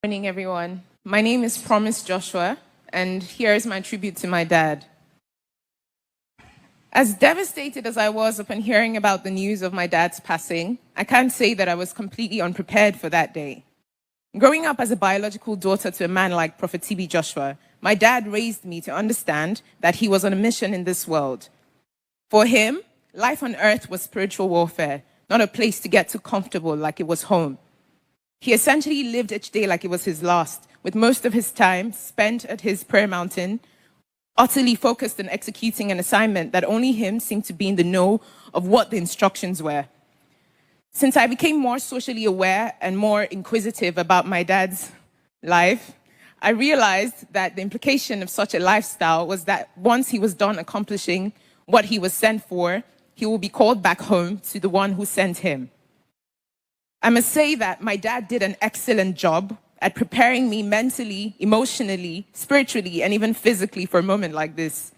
Morning, everyone. My name is Promise Joshua, and here is my tribute to my dad. As devastated as I was upon hearing about the news of my dad's passing, I can't say that I was completely unprepared for that day. Growing up as a biological daughter to a man like Prophet T.B. Joshua, my dad raised me to understand that he was on a mission in this world. For him, life on earth was spiritual warfare, not a place to get too comfortable like it was home. He essentially lived each day like it was his last, with most of his time spent at his prayer mountain, utterly focused on executing an assignment that only him seemed to be in the know of what the instructions were. Since I became more socially aware and more inquisitive about my dad's life, I realized that the implication of such a lifestyle was that once he was done accomplishing what he was sent for, he will be called back home to the one who sent him. I must say that my dad did an excellent job at preparing me mentally, emotionally, spiritually, and even physically for a moment like this.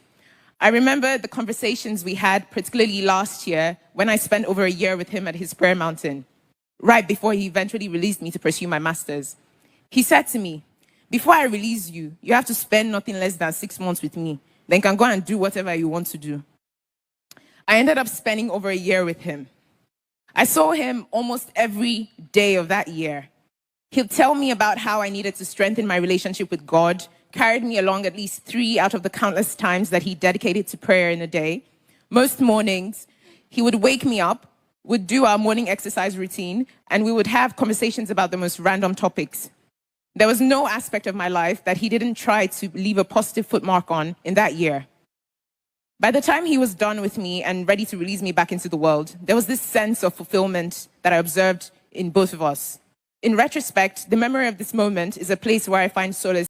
I remember the conversations we had, particularly last year, when I spent over a year with him at his prayer mountain, right before he eventually released me to pursue my master's. He said to me, "Before I release you, you have to spend nothing less than 6 months with me. Then you can go and do whatever you want to do." I ended up spending over a year with him. I saw him almost every day of that year. He'll tell me about how I needed to strengthen my relationship with God, carried me along at least 3 out of the countless times that he dedicated to prayer in a day. Most mornings, he would wake me up, would do our morning exercise routine, and we would have conversations about the most random topics. There was no aspect of my life that he didn't try to leave a positive footmark on in that year. By the time he was done with me and ready to release me back into the world, there was this sense of fulfillment that I observed in both of us. In retrospect, the memory of this moment is a place where I find solace.